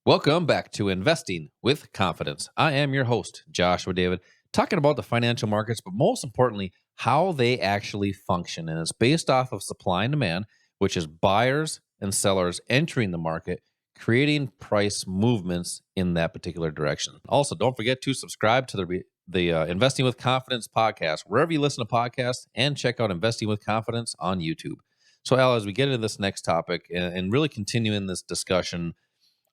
Welcome back to Investing with Confidence. I am your host, Joshua David, talking about the financial markets, but most importantly, how they actually function. And it's based off of supply and demand, which is buyers and sellers entering the market, creating price movements in that particular direction. Also, don't forget to subscribe to the Investing with Confidence podcast, wherever you listen to podcasts, and check out Investing with Confidence on YouTube. So, Al, as we get into this next topic and really continuing this discussion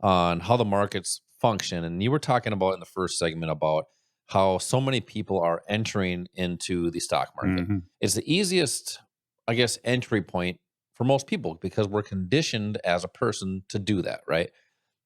on how the markets function. And you were talking about in the first segment about how so many people are entering into the stock market. Mhm. It's the easiest, I guess, entry point for most people because we're conditioned as a person to do that, right?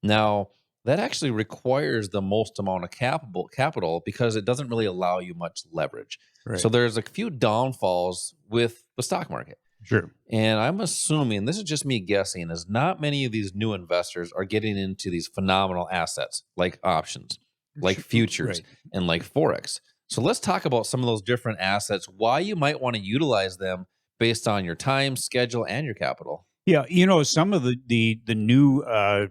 Now, that actually requires the most amount of capital because it doesn't really allow you much leverage. So Right. there's a few downfalls with the stock market. Sure. And I'm assuming, this is just me guessing, is not many of these new investors are getting into these phenomenal assets like options, like futures, Right. and like Forex. So let's talk about some of those different assets, why you might want to utilize them based on your time, schedule, and your capital. Yeah, some of the new uh,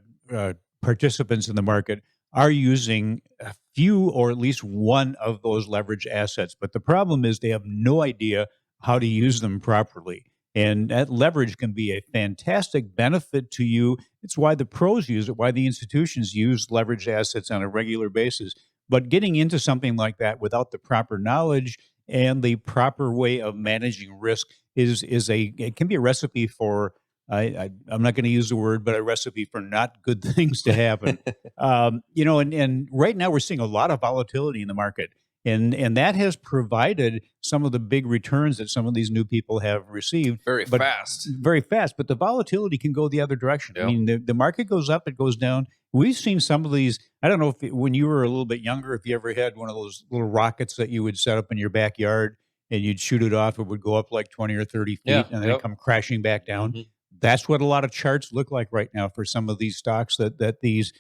participants in the market are using a few or at least one of those leverage assets, but the problem is they have no idea how to use them properly. And that leverage can be a fantastic benefit to you. It's why the pros use it, why the institutions use leverage assets on a regular basis. But getting into something like that without the proper knowledge and the proper way of managing risk it can be a recipe for I'm not going to use the word, but a recipe for not good things to happen. And right now we're seeing a lot of volatility in the market, and that has provided some of the big returns that some of these new people have received. Very But fast. very fast, but the volatility can go the other direction. I Yep. mean, the market goes up, it goes down. We've seen some of these. I don't know when you were a little bit younger, if you ever had one of those little rockets that you would set up in your backyard and you'd shoot it off, it would go up like 20 or 30 feet Yeah. and then come crashing back down. Mhm. That's what a lot of charts look like right now for some of these stocks that these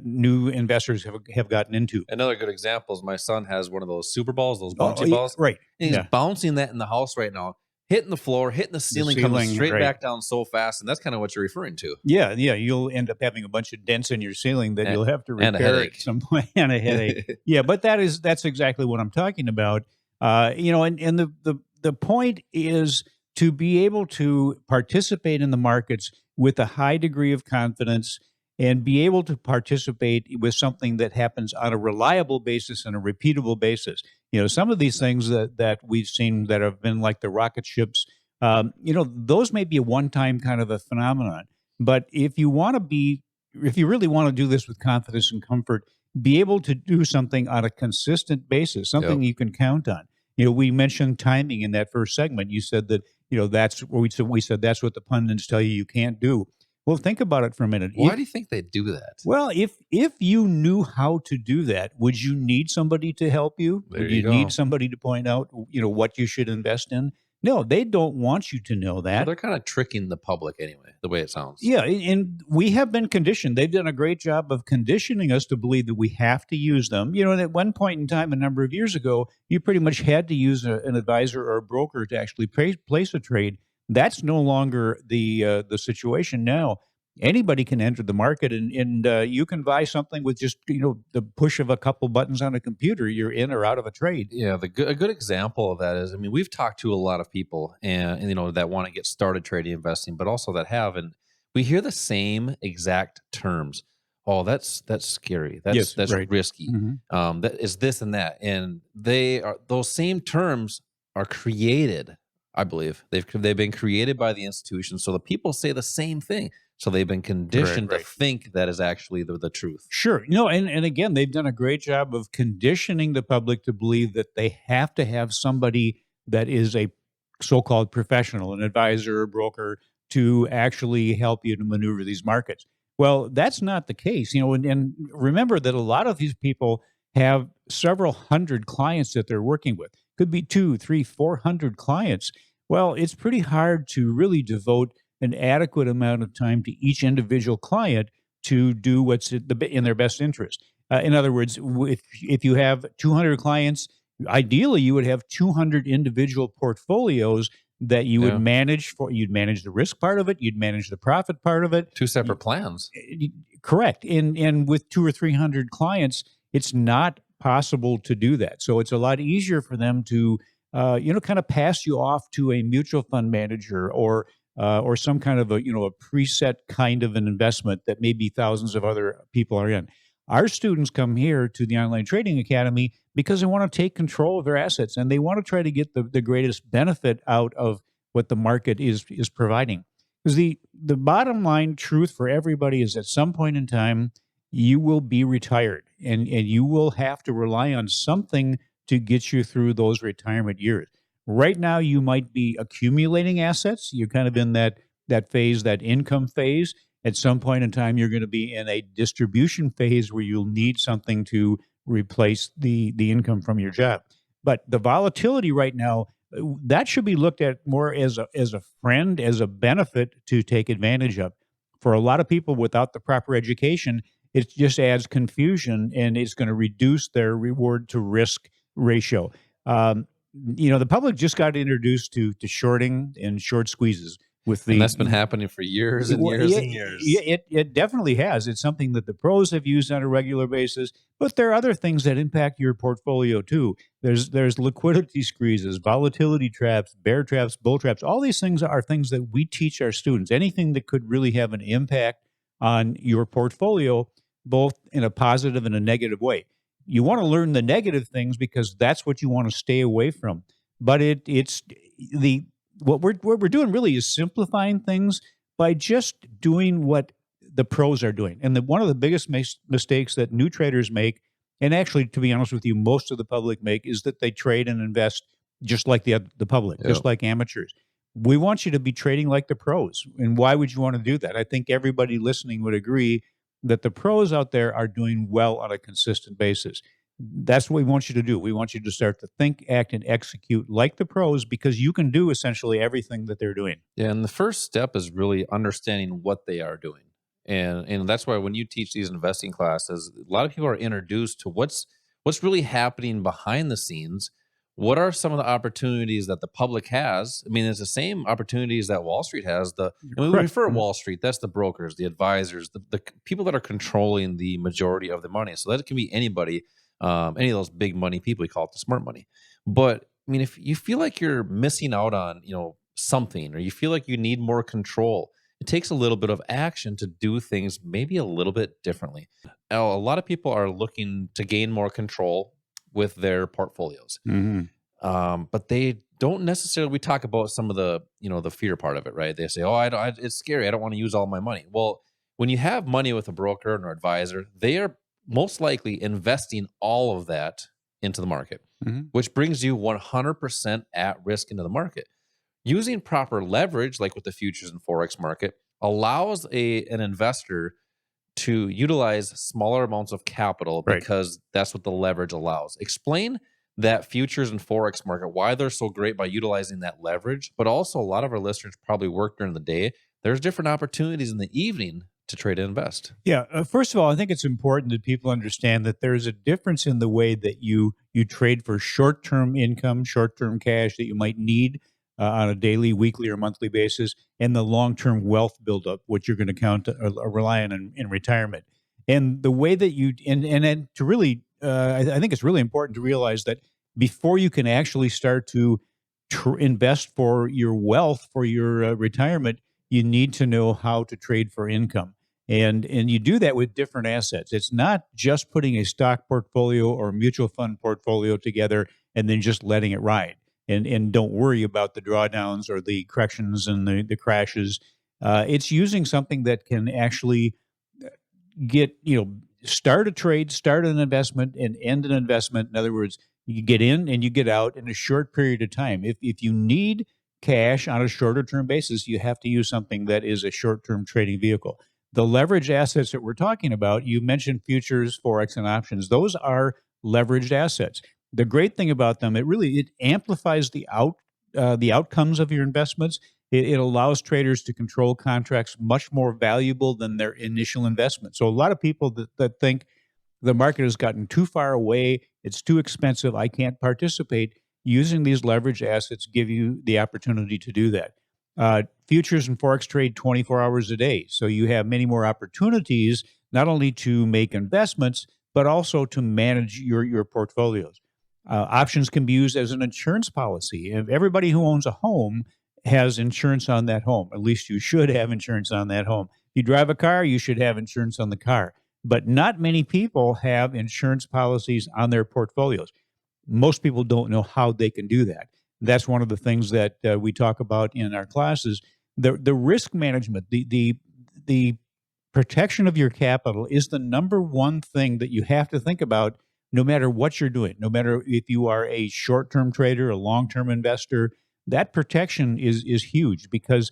new investors have gotten into. Another good example is my son has one of those super balls, those bouncy Yeah, balls. right. And he's Yeah. bouncing that in the house right now, hitting the floor, hitting the ceiling, coming ceiling, straight right. back down so fast. And that's kind of what you're referring to. Yeah, yeah. You'll end up having a bunch of dents in your ceiling that And- you'll have to and a repair headache. at some point, and a headache. Yeah, but that's exactly what I'm talking about. And the point is to be able to participate in the markets with a high degree of confidence and be able to participate with something that happens on a reliable basis and a repeatable basis. Some of these things that we've seen that have been like the rocket ships, those may be a one-time kind of a phenomenon. But if you really want to do this with confidence and comfort, be able to do something on a consistent basis, something Yep. you can count on. We mentioned timing in that first segment. You said that, that's what we said that's what the pundits tell you can't do. Well, think about it for a minute. Why do you think they do that? Well, if you knew how to do that, would you need somebody to help you? There Would you you go. need somebody to point out, what you should invest in? No, they don't want you to know So that. they're kind of tricking the public anyway, the way it sounds. Yeah, and we have been conditioned. They've done a great job of conditioning us to believe that we have to use them. And at one point in time, a number of years ago, you pretty much had to use an advisor or a broker to actually place a trade. That's no longer the situation now. Anybody can enter the market, and you can buy something with just the push of a couple buttons on a computer. You're in or out of a trade. Yeah, a good example of that is, I mean, we've talked to a lot of people and that want to get started trading investing, but also that have, and we hear the same exact terms. Oh, that's scary. Yes, That's right. risky. Mhm. That is this and that, and those same terms are created. I believe they've been created by the institution, so the people say the same thing. So they've been conditioned to right. think that is actually the truth. Sure. And again, they've done a great job of conditioning the public to believe that they have to have somebody that is a so-called professional, an advisor or broker, to actually help you to maneuver these markets. Well, that's not the case. And remember that a lot of these people have several hundred clients that they're working with. Could be 2, 3, 400 clients. Well, it's pretty hard to really devote an adequate amount of time to each individual client to do what's in their best interest. In other words, if you have 200 clients, ideally you would have 200 individual portfolios that you would Yeah. manage. You'd manage the risk part of it, you'd manage the profit part of it. Two separate plans. Correct. And with 200 or 300 clients, it's not possible to do that. So it's a lot easier for them to, kind of pass you off to a mutual fund manager or some kind of a preset kind of an investment that maybe thousands of other people are in. Our students come here to the Online Trading Academy because they want to take control of their assets and they want to try to get the greatest benefit out of what the market is providing. Because the bottom line truth for everybody is at some point in time, you will be retired and you will have to rely on something to get you through those retirement years. Right now, you might be accumulating assets. You're kind of in that phase, that income phase. At some point in time, you're going to be in a distribution phase where you'll need something to replace the income from your job. But the volatility right now, that should be looked at more as a friend, as a benefit to take advantage of. For a lot of people without the proper education, it just adds confusion and it's going to reduce their reward to risk ratio. The public just got introduced to shorting and short squeezes with And that's been happening for years and years and years. It definitely has. It's something that the pros have used on a regular basis, but there are other things that impact your portfolio too. There's liquidity squeezes, volatility traps, bear traps, bull traps. All these things are things that we teach our students. Anything that could really have an impact on your portfolio, both in a positive and a negative way. You want to learn the negative things because that's what you want to stay away from. But what we're doing really is simplifying things by just doing what the pros are doing. And one of the biggest mistakes that new traders make, and actually, to be honest with you, most of the public make, is that they trade and invest just like the public, just like amateurs. We want you to be trading like the pros. And why would you want to do that? I think everybody listening would agree that the pros out there are doing well on a consistent basis. That's what we want you to do. We want you to start to think, act, and execute like the pros because you can do essentially everything that they're doing. Yeah, and the first step is really understanding what they are doing. And that's why when you teach these investing classes, a lot of people are introduced to what's really happening behind the scenes. What are some of the opportunities that the public has? I mean, it's the same opportunities that Wall Street has. And we refer to Wall Street, that's the brokers, the advisors, the people that are controlling the majority of the money. So that can be anybody, any of those big money people. We call it the smart money. But I mean, if you feel like you're missing out on, something, or you feel like you need more control, it takes a little bit of action to do things maybe a little bit differently. Now, a lot of people are looking to gain more control with their portfolios. But they don't necessarily, we talk about some of the, the fear part of it, right? They say, it's scary. I don't want to use all my money. Well, when you have money with a broker or advisor, they are most likely investing all of that into the market, which brings you 100% at risk into the market. Using proper leverage, like with the futures and Forex market, allows an investor to utilize smaller amounts of capital because that's what the leverage allows. Explain that futures and Forex market, why they're so great by utilizing that leverage, but also a lot of our listeners probably work during the day. There's different opportunities in the evening to trade and invest. Yeah. First of all, I think it's important that people understand that there's a difference in the way that you trade for short-term income, short-term cash that you might need on a daily, weekly, or monthly basis, and the long-term wealth buildup, which you're going to count rely on in retirement. And the way that and to really, I think it's really important to realize that before you can actually start to invest for your wealth, for your retirement, you need to know how to trade for income. And you do that with different assets. It's not just putting a stock portfolio or mutual fund portfolio together and then just letting it ride. And don't worry about the drawdowns or the corrections and the crashes. It's using something that can actually start a trade, start an investment, and end an investment. In other words, you get in and you get out in a short period of time. If you need cash on a shorter term basis, you have to use something that is a short term trading vehicle. The leveraged assets that we're talking about, you mentioned futures, Forex, and options. Those are leveraged assets. The great thing about them, it amplifies the outcomes of your investments. It allows traders to control contracts much more valuable than their initial investment. So a lot of people that think the market has gotten too far away, it's too expensive, I can't participate, using these leveraged assets give you the opportunity to do that. Futures and Forex trade 24 hours a day. So you have many more opportunities not only to make investments, but also to manage your portfolios. Options can be used as an insurance policy. If everybody who owns a home has insurance on that home, at least you should have insurance on that home. If you drive a car, you should have insurance on the car. But not many people have insurance policies on their portfolios. Most people don't know how they can do that. That's one of the things that we talk about in our classes. The risk management, the protection of your capital is the number one thing that you have to think about no matter what you're doing. No matter if you are a short-term trader, a long-term investor, that protection is huge because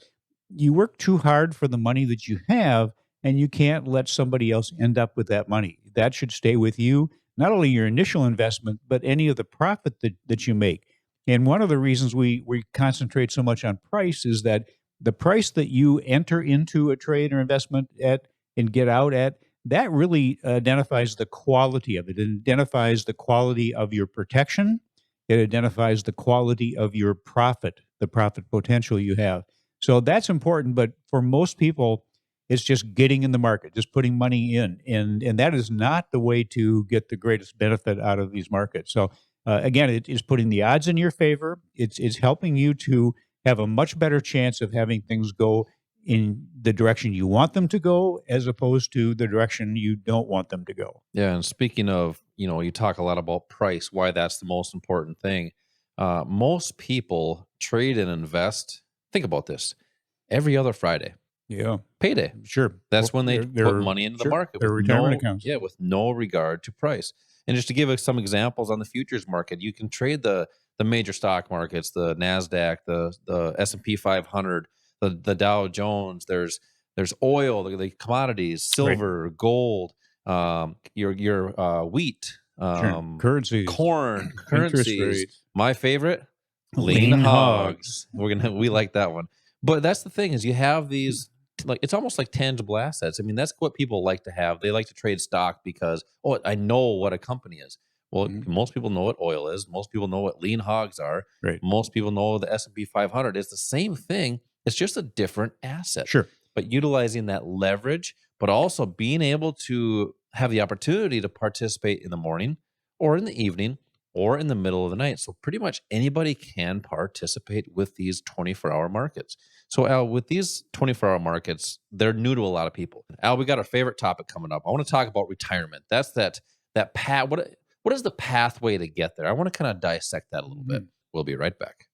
you work too hard for the money that you have, and you can't let somebody else end up with that money. That should stay with you, not only your initial investment, but any of the profit that you make. And one of the reasons we concentrate so much on price is that the price that you enter into a trade or investment at and get out at, that really identifies the quality of it. It identifies the quality of your protection. It identifies the quality of your profit, the profit potential you have. So that's important. But for most people, it's just getting in the market, just putting money in. And that is not the way to get the greatest benefit out of these markets. So again, it is putting the odds in your favor. It's helping you to have a much better chance of having things go in the direction you want them to go as opposed to the direction you don't want them to go. Yeah, and speaking of, you talk a lot about price, why that's the most important thing. Most people trade and invest. Think about this. Every other Friday, Yeah, payday. sure. That's when they They're- put money into the sure, market. their with retirement no, accounts. Yeah, with no regard to price. And just to give us some examples on the futures market, you can trade the major stock markets, the NASDAQ, the S&P 500, the Dow Jones. There's oil, the commodities, silver, gold, your wheat, Sure. Currencies, corn, interest currencies. rates. My favorite, Lean lean hogs. hogs. We like that one. But that's the thing is you have these it's almost like tangible assets. I mean, that's what people like to have. They like to trade stock because I know what a company is. Well, most people know what oil is. Most people know what lean hogs are. Right. Most people know the S&P 500 is the same thing. It's just a different asset. Sure. But utilizing that leverage, but also being able to have the opportunity to participate in the morning or in the evening or in the middle of the night. So pretty much anybody can participate with these 24-hour markets. So Al, with these 24-hour markets, they're new to a lot of people. Al, we got our favorite topic coming up. I want to talk about retirement. That's that path. What is the pathway to get there? I want to kind of dissect that a little bit. We'll be right back.